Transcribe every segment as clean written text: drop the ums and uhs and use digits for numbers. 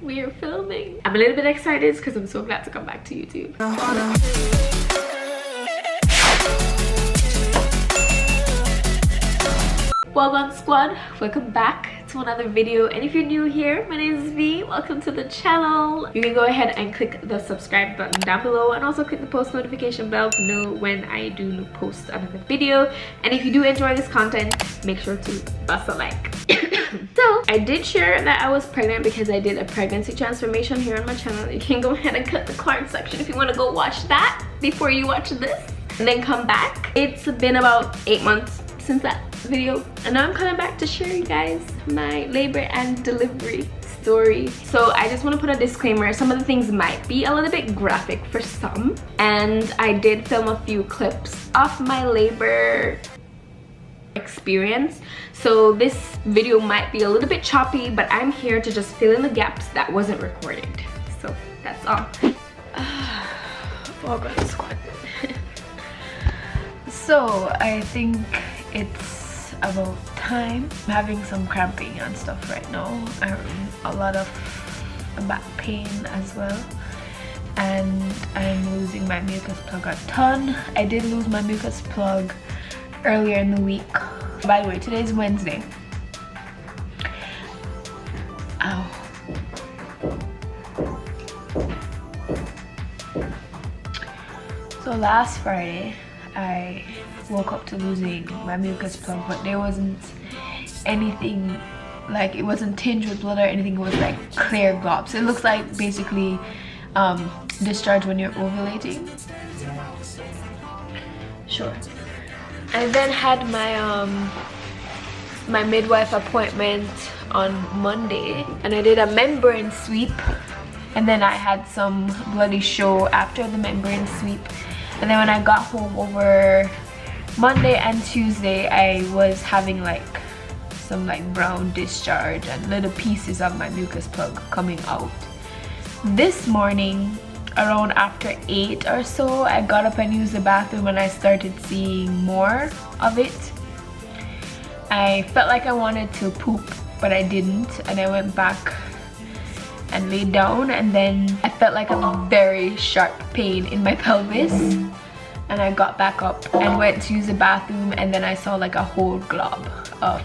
we are filming. I'm a little bit excited because I'm so glad to come back to YouTube. Welcome squad, welcome back to another video, and if you're new here, my name is V. Welcome to the channel. You can go ahead and click the subscribe button down below and also click the post notification bell to know when I do post another video. And if you do enjoy this content, make sure to bust a like. So I did share that I was pregnant because I did a pregnancy transformation here on my channel. You can go ahead and cut the card section if you want to go watch that before you watch this and then come back. It's been about 8 months since that video, and now I'm coming back to share you guys my labor and delivery story. So I just want to put a disclaimer, some of the things might be a little bit graphic for some, and I did film a few clips of my labor experience, so this video might be a little bit choppy, but I'm here to just fill in the gaps that wasn't recorded. So that's all. Oh god, squad. So I think it's about time. I'm having some cramping and stuff right now. A lot of back pain as well, and I'm losing my mucus plug a ton. I did lose my mucus plug earlier in the week. By the way, today's Wednesday. Ow. So last Friday I woke up to losing my mucus plug, but there wasn't anything, like it wasn't tinged with blood or anything. It was like clear globs. It looks like basically discharge when you're ovulating. Sure. I then had my my midwife appointment on Monday, and I did a membrane sweep, and then I had some bloody show after the membrane sweep. And then when I got home over Monday and Tuesday, I was having like some like brown discharge and little pieces of my mucus plug coming out. This morning, around after 8 or so, I got up and used the bathroom and I started seeing more of it. I felt like I wanted to poop, but I didn't, and I went back and laid down, and then I felt like a very sharp pain in my pelvis, and I got back up and went to use the bathroom, and then I saw like a whole glob of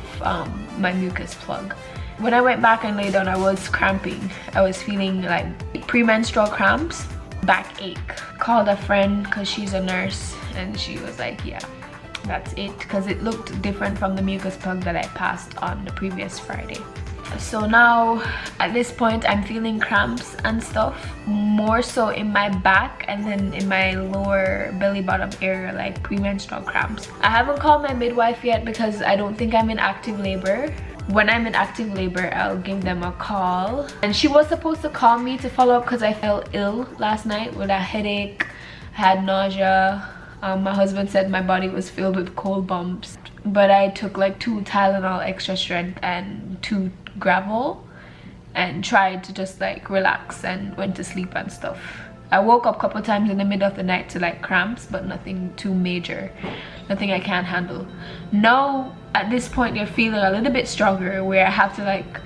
my mucus plug. When I went back and laid down, I was cramping. I was feeling like premenstrual cramps, backache. Called a friend because she's a nurse, and she was like, yeah, that's it, because it looked different from the mucus plug that I passed on the previous Friday. So now at this point I'm feeling cramps and stuff, more so in my back and then in my lower belly bottom area, like premenstrual cramps. I haven't called my midwife yet because I don't think I'm in active labor. When I'm in active labor, I'll give them a call. And she was supposed to call me to follow up because I felt ill last night with a headache. I had nausea. My husband said my body was filled with cold bumps, but I took like 2 Tylenol extra strength and 2 gravel and tried to just like relax and went to sleep and stuff. I woke up a couple times in the middle of the night to like cramps, but nothing too major, nothing I can't handle. Now at this point they're feeling a little bit stronger, where I have to like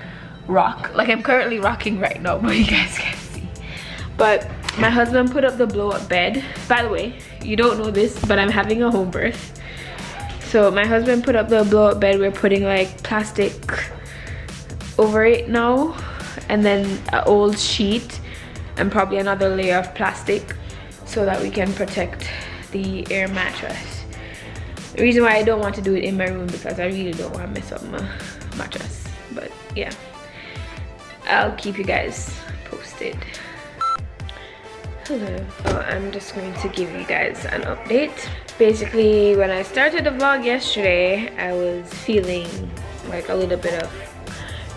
rock, like I'm currently rocking right now, but you guys can't see. But my husband put up the blow-up bed. By the way, you don't know this, but I'm having a home birth. So my husband put up the blow-up bed. We're putting like plastic over it now, and then an old sheet and probably another layer of plastic so that we can protect the air mattress. The reason why I don't want to do it in my room because I really don't want to mess up my mattress. But yeah, I'll keep you guys posted. Hello. So I'm just going to give you guys an update. Basically, when I started the vlog yesterday, I was feeling like a little bit of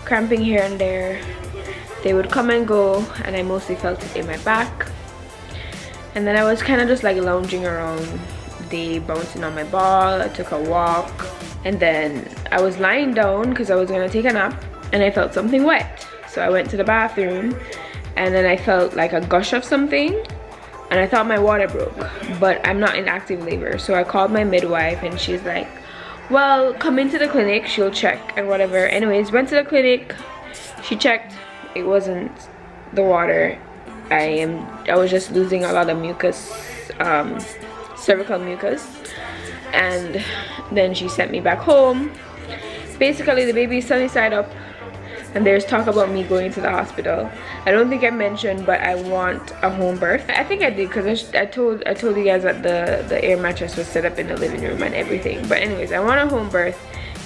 cramping here and there. They would come and go, and I mostly felt it in my back. And then I was kind of just like lounging around, they bouncing on my ball. I took a walk, and then I was lying down because I was gonna take a nap, and I felt something wet. So I went to the bathroom, and then I felt like a gush of something, and I thought my water broke, but I'm not in active labor. So I called my midwife, and she's like, well, come into the clinic, she'll check and whatever. Anyways, went to the clinic, she checked, it wasn't the water. I was just losing a lot of mucus, cervical mucus, and then she sent me back home. Basically the baby is sunny side up, and there's talk about me going to the hospital. I don't think I mentioned, but I want a home birth. I think I did, because I told you guys that the air mattress was set up in the living room and everything. But anyways, I want a home birth,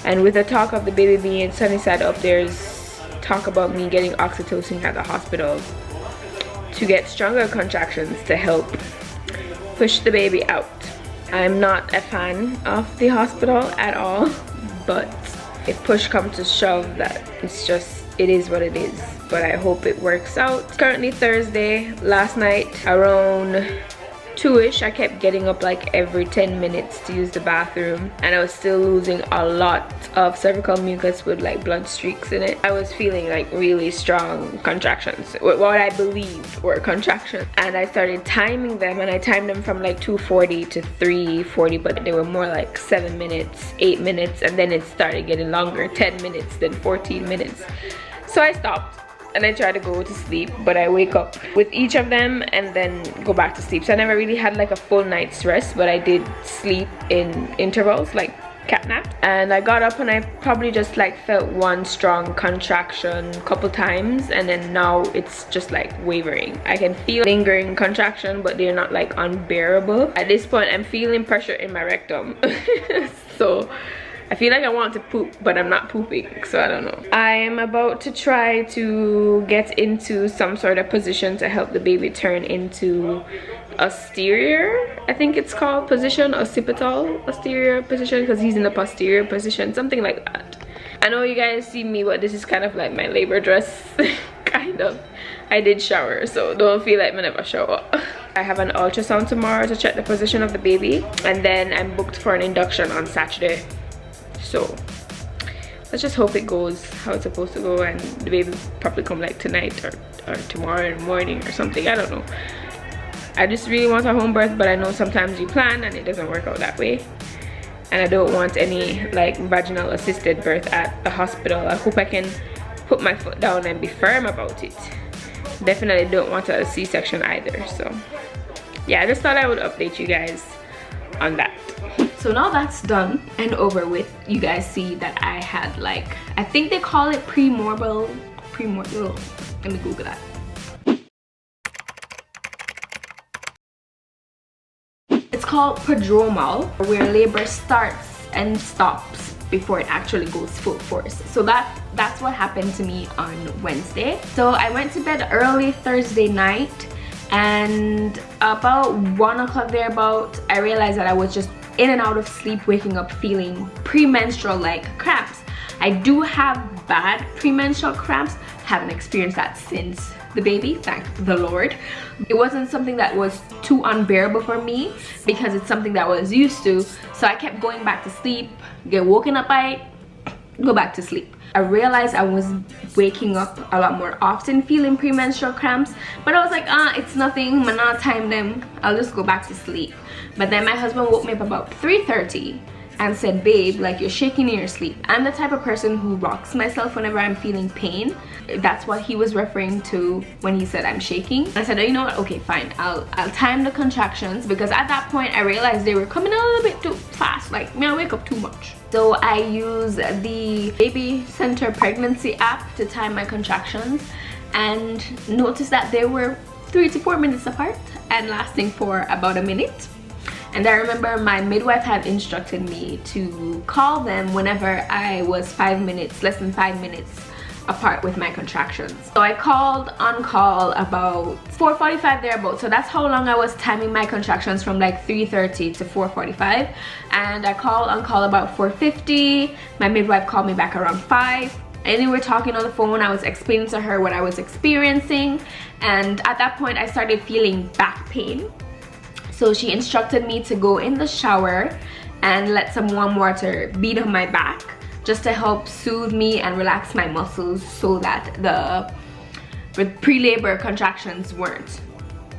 and with the talk of the baby being sunny side up, there's talk about me getting oxytocin at the hospital to get stronger contractions to help push the baby out. I'm not a fan of the hospital at all, but if push comes to shove, that it is what it is. But I hope it works out. It's currently Thursday. Last night around 2ish, I kept getting up like every 10 minutes to use the bathroom, and I was still losing a lot of cervical mucus with like blood streaks in it. I was feeling like really strong contractions, what I believed were contractions, and I started timing them, and I timed them from like 2:40 to 3:40, but they were more like 7 minutes, 8 minutes, and then it started getting longer, 10 minutes, then 14 minutes. So I stopped and I try to go to sleep, but I wake up with each of them and then go back to sleep. So I never really had like a full night's rest, but I did sleep in intervals, like cat nap. And I got up and I probably just like felt one strong contraction a couple times, and then now it's just like wavering. I can feel lingering contraction, but they're not like unbearable. At this point I'm feeling pressure in my rectum. So I feel like I want to poop, but I'm not pooping, so I don't know. I am about to try to get into some sort of position to help the baby turn into posterior, I think it's called, position, occipital posterior position, because he's in the posterior position, something like that. I know you guys see me, but this is kind of like my labor dress, kind of. I did shower, so don't feel like I never shower. I have an ultrasound tomorrow to check the position of the baby, and then I'm booked for an induction on Saturday. So let's just hope it goes how it's supposed to go, and the baby probably come like tonight or tomorrow in the morning or something. I don't know. I just really want a home birth, but I know sometimes you plan and it doesn't work out that way, and I don't want any like vaginal assisted birth at the hospital. I hope I can put my foot down and be firm about it. Definitely don't want a C-section either. So yeah, I just thought I would update you guys on that. So now that's done and over with, you guys see that I had like, I think they call it premortal, let me Google that. It's called prodromal, where labor starts and stops before it actually goes full force. So that's what happened to me on Wednesday. So I went to bed early Thursday night, and about 1 o'clock thereabout, I realized that I was just in and out of sleep, waking up feeling premenstrual like cramps. I do have bad premenstrual cramps, haven't experienced that since the baby, thank the Lord. It wasn't something that was too unbearable for me because it's something that I was used to, so I kept going back to sleep, get woken up by it, go back to sleep. I realized I was waking up a lot more often feeling premenstrual cramps, but I was like, it's nothing, I'm not time them, I'll just go back to sleep. But then my husband woke me up about 3:30 and said, babe, like you're shaking in your sleep. I'm the type of person who rocks myself whenever I'm feeling pain. That's what he was referring to when he said I'm shaking. I said, oh, you know what, okay, fine, I'll time the contractions, because at that point I realized they were coming a little bit too fast, like me, I wake up too much. So I use the Baby Center pregnancy app to time my contractions, and noticed that they were 3 to 4 minutes apart and lasting for about a minute. And I remember my midwife had instructed me to call them whenever I was 5 minutes, less than 5 minutes apart with my contractions. So I called on call about 4:45 thereabout. So that's how long I was timing my contractions, from like 3:30 to 4:45. And I called on call about 4:50. My midwife called me back around 5. And we were talking on the phone. I was explaining to her what I was experiencing. And at that point, I started feeling back pain. So she instructed me to go in the shower and let some warm water bead on my back, just to help soothe me and relax my muscles, so that the pre-labor contractions weren't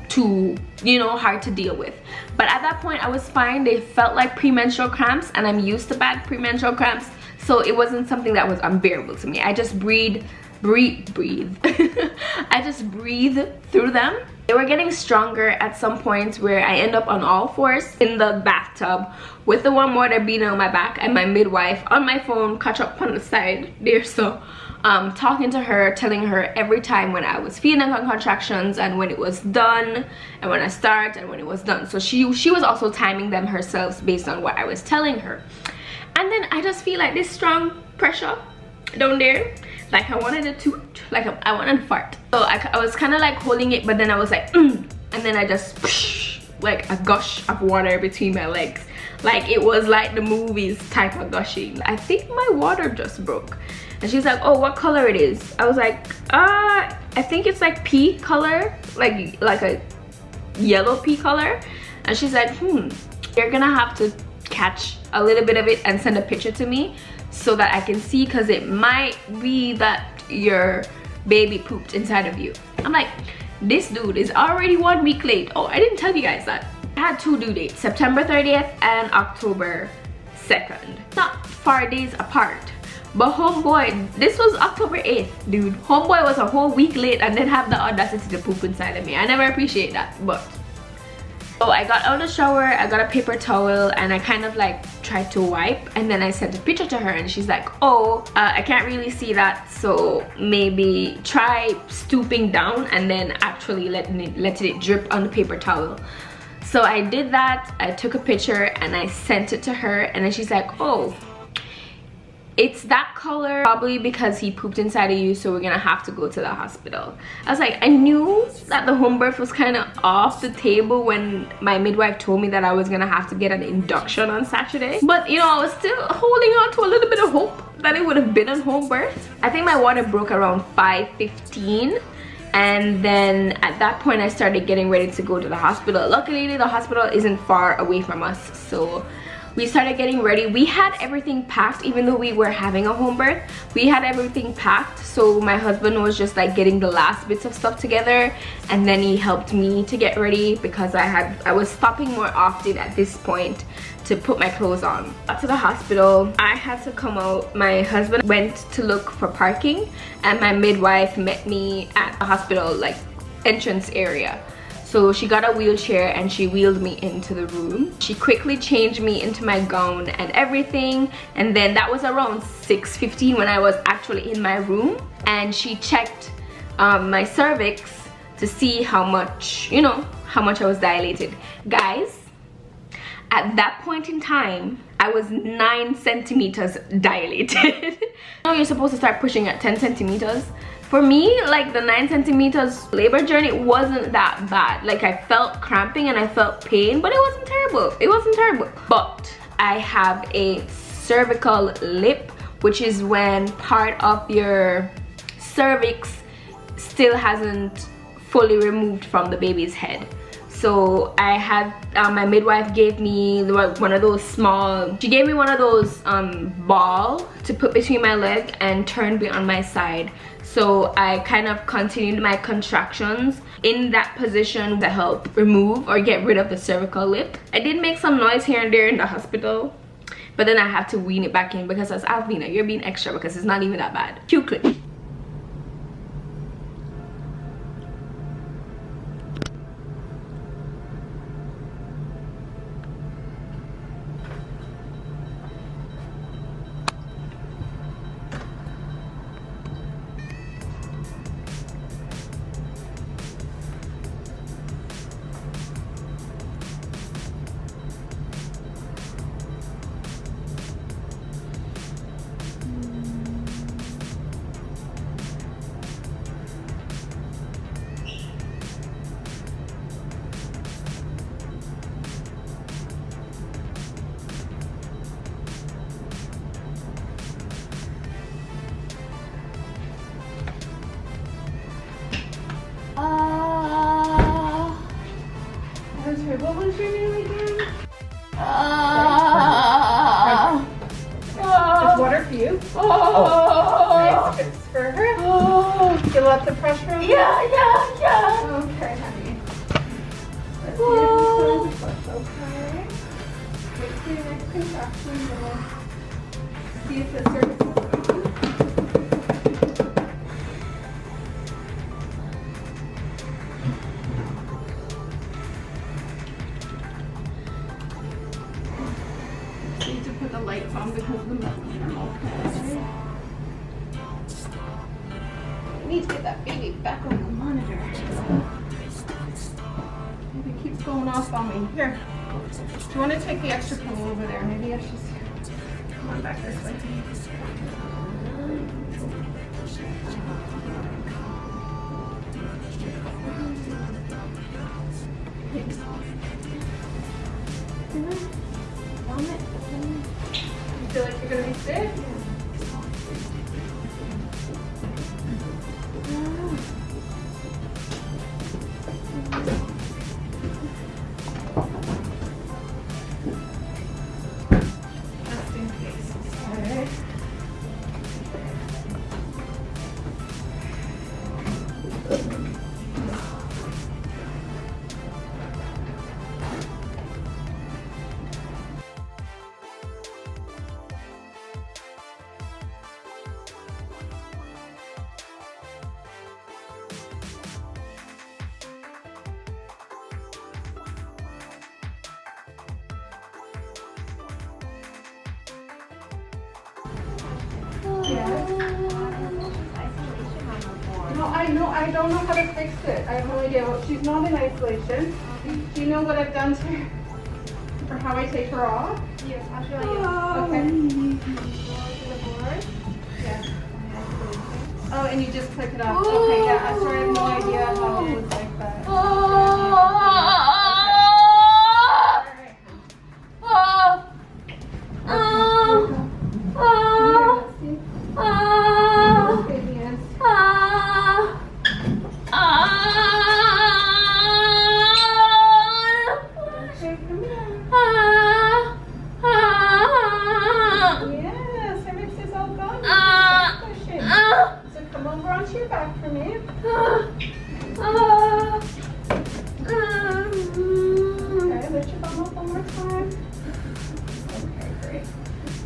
too, you know, hard to deal with. But at that point I was fine. They felt like premenstrual cramps, and I'm used to bad premenstrual cramps, so it wasn't something that was unbearable to me. I just breathed breathe. I just breathe through them. They were getting stronger at some points where I end up on all fours in the bathtub with the warm water beating on my back and my midwife on my phone, catch up on the side there. So talking to her, telling her every time when I was feeling contractions and when it was done and when I start and when it was done. So she was also timing them herself based on what I was telling her. And then I just feel like this strong pressure down there, like I wanted it to, like I wanted to fart. So I was kind of like holding it, but then I was like and then I just like a gush of water between my legs, like it was like the movies type of gushing. I think my water just broke. And she's like, oh, what color it is? I was like, I think it's like pea color, like a yellow pea color. And she's like, you're gonna have to catch a little bit of it and send a picture to me so that I can see, because it might be that your baby pooped inside of you. I'm like, this dude is already 1 week late. Oh, I didn't tell you guys that. I had 2 due dates, September 30th and October 2nd. Not far days apart. But homeboy, this was October 8th, dude. Homeboy was a whole week late and then have the audacity to poop inside of me. I never appreciate that, but. So I got out of the shower, I got a paper towel, and I kind of like tried to wipe, and then I sent a picture to her and she's like, oh, I can't really see that, so maybe try stooping down and then actually letting it drip on the paper towel. So I did that, I took a picture and I sent it to her, and then she's like, oh, it's that color, probably because he pooped inside of you, so we're gonna have to go to the hospital. I was like, I knew that the home birth was kind of off the table when my midwife told me that I was gonna have to get an induction on Saturday. But you know, I was still holding on to a little bit of hope that it would have been a home birth. I think my water broke around 5:15. And then at that point, I started getting ready to go to the hospital. Luckily, the hospital isn't far away from us, so we started getting ready. We had everything packed, even though we were having a home birth. We had everything packed, so my husband was just like getting the last bits of stuff together, and then he helped me to get ready because I was stopping more often at this point to put my clothes on. Got to the hospital, I had to come out. My husband went to look for parking, and my midwife met me at the hospital like entrance area. So she got a wheelchair and she wheeled me into the room. She quickly changed me into my gown and everything. And then that was around 6:15 when I was actually in my room. And she checked my cervix to see how much, you know, how much I was dilated. Guys, at that point in time, I was 9 centimeters dilated. You know, you're supposed to start pushing at 10 centimeters. For me, like the 9 centimeters labor journey wasn't that bad. Like I felt cramping and I felt pain, but it wasn't terrible. It wasn't terrible. But I have a cervical lip, which is when part of your cervix still hasn't fully removed from the baby's head. So I had, my midwife gave me one of those small, she gave me one of those ball to put between my leg and turn me on my side. So I kind of continued my contractions in that position to help remove or get rid of the cervical lip. I did make some noise here and there in the hospital, but then I have to wean it back in because as Alvina, you're being extra because it's not even that bad. Cute clip. What was your name again? Is water for you? Nice. It's for her. Feel lots of pressure on Yeah. Okay, honey. Let's see if this one's okay. Wait till your next contraction. We'll see if the cervix is open. need to get that baby back on the monitor. Maybe it keeps going off on me. Here. Do you want to take the extra pillow over there? Maybe I should. Come on back this way. You feel like you're gonna be sick? Just in case. Okay. No, I don't know how to fix it. I have no idea. She's not in isolation. Do you know what I've done to her? Or how I take her off? Yes, I'll show you. Okay. Go to the board. Yeah. Oh, and you just click it off. Okay, yeah. I'm sorry, I have no idea how it was like that.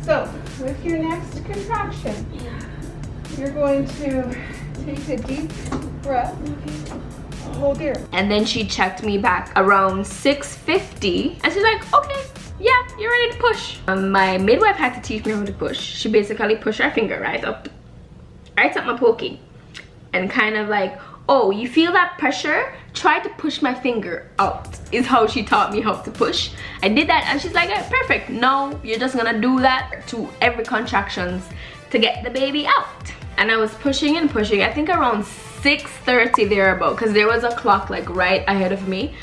So, with your next contraction, you're going to take a deep breath. Hold here. And then she checked me back around 6:50 and she's like, okay, yeah, you're ready to push. My midwife had to teach me how to push. She basically pushed her finger right up my pokey and kind of like, oh, you feel that pressure? Try to push my finger out, is how she taught me how to push. I did that and she's like, yeah, perfect. No, you're just gonna do that to every contractions to get the baby out. And I was pushing and pushing, I think around 6:30 thereabout, because there was a clock like right ahead of me.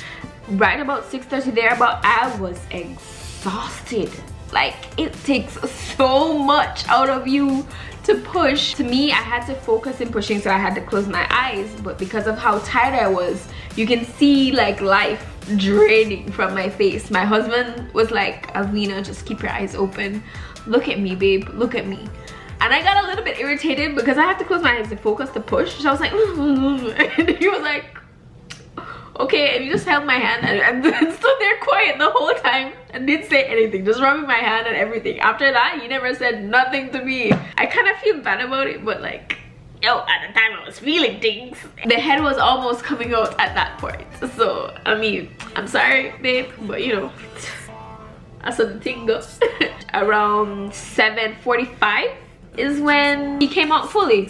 Right about 6:30 thereabout, I was exhausted. Like, it takes so much out of you to push. To me, I had to focus in pushing, so I had to close my eyes, but because of how tired I was, you can see like life draining from my face. My husband was like, Alina, just keep your eyes open. Look at me, babe, look at me. And I got a little bit irritated because I had to close my eyes to focus to push. So I was like, and he was like, okay, and he just held my hand and stood there quiet the whole time and didn't say anything, just rubbing my hand and everything. After that, he never said nothing to me. I kind of feel bad about it, but like, yo, at the time I was feeling things. The head was almost coming out at that point. So, I mean, I'm sorry, babe, but you know, that's how the thing goes. Around 7:45 is when he came out fully.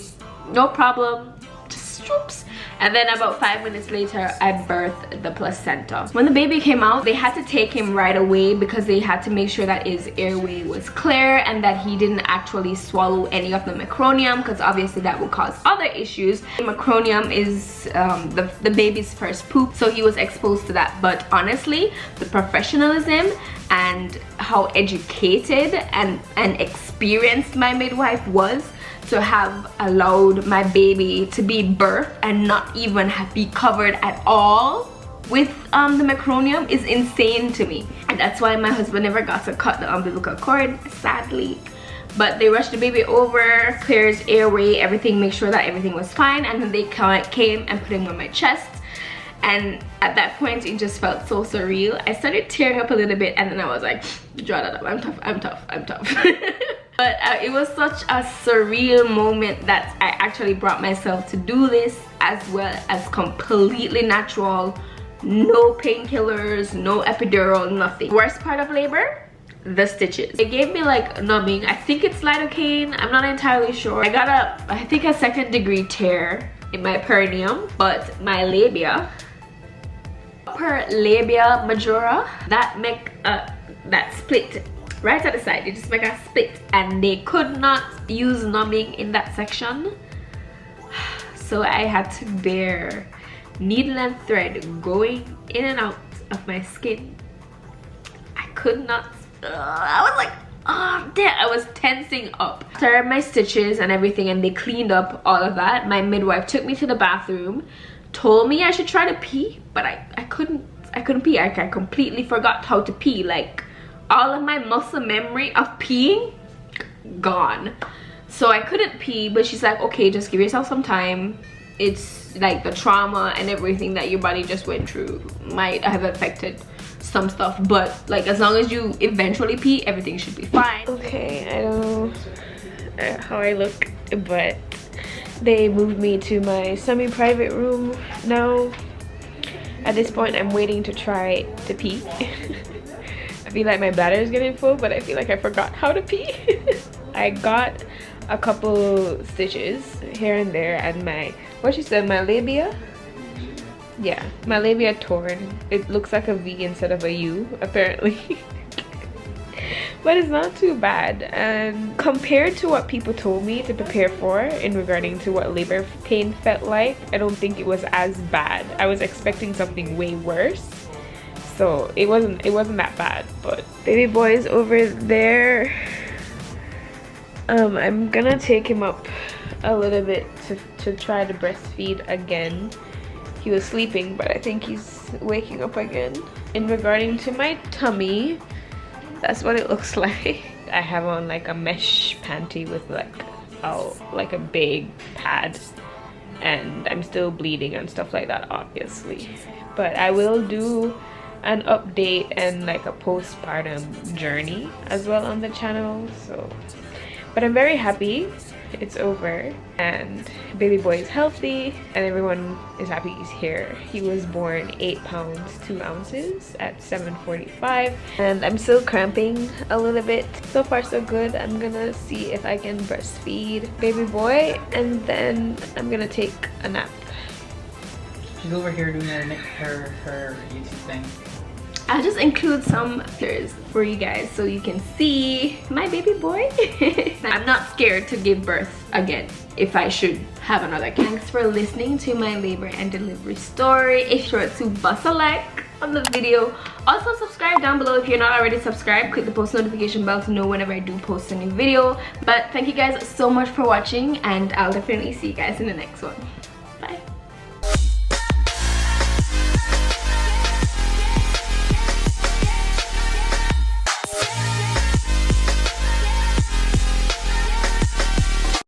No problem, just whoops. And then about 5 minutes later, I birthed the placenta. When the baby came out, they had to take him right away because they had to make sure that his airway was clear and that he didn't actually swallow any of the meconium, because obviously that would cause other issues. Meconium is the baby's first poop, so he was exposed to that. But honestly, the professionalism and how educated and experienced my midwife was to have allowed my baby to be birthed and not even be covered at all with the meconium is insane to me. And that's why my husband never got to cut the umbilical cord, sadly. But they rushed the baby over, cleared his airway, everything, make sure that everything was fine, and then they came and put him on my chest. And at that point, it just felt so surreal. I started tearing up a little bit, and then I was like, draw that up, I'm tough, I'm tough, I'm tough. But it was such a surreal moment that I actually brought myself to do this, as well as completely natural, no painkillers, no epidural, nothing. Worst part of labor? The stitches. They gave me like numbing. I think it's lidocaine, I'm not entirely sure. I got I think a 2nd degree tear in my perineum, but my labia, upper labia majora, that make that split right at the side. It just make a split, and they could not use numbing in that section, so I had to bear needle and thread going in and out of my skin. I could not. I was like, oh damn, I was tensing up. After my stitches and everything, and they cleaned up all of that, my midwife took me to the bathroom, told me I should try to pee, but I couldn't pee. I completely forgot how to pee. Like, all of my muscle memory of peeing gone, so I couldn't pee. But she's like, okay, just give yourself some time. It's like the trauma and everything that your body just went through might have affected some stuff, but like as long as you eventually pee, everything should be fine. Okay, I don't know how I look, but they moved me to my semi-private room now. At this point, I'm waiting to try to pee. I feel like my bladder is getting full, but I feel like I forgot how to pee. I got a couple stitches here and there, and my, what she said, my labia, yeah, my labia torn. It looks like a V instead of a U apparently. But it's not too bad, and compared to what people told me to prepare for in regarding to what labor pain felt like, I don't think it was as bad. I was expecting something way worse, so it wasn't that bad. But baby boy is over there. I'm gonna take him up a little bit to try to breastfeed again. He was sleeping, but I think he's waking up again. In regarding to my tummy, that's what it looks like. I have on like a mesh panty with like a big pad, and I'm still bleeding and stuff like that, obviously. But I will do an update and like a postpartum journey as well on the channel. So, but I'm very happy it's over, and baby boy is healthy, and everyone is happy he's here. He was born 8 pounds 2 ounces at 7:45, and I'm still cramping a little bit. So far so good. I'm gonna see if I can breastfeed baby boy, and then I'm gonna take a nap. She's over here doing her YouTube thing. I'll just include some pictures for you guys so you can see my baby boy. I'm not scared to give birth again if I should have another kid. Thanks for listening to my labor and delivery story. If you're to bust a like on the video. Also subscribe down below if you're not already subscribed. Click the post notification bell to know whenever I do post a new video. But thank you guys so much for watching, and I'll definitely see you guys in the next one. Bye.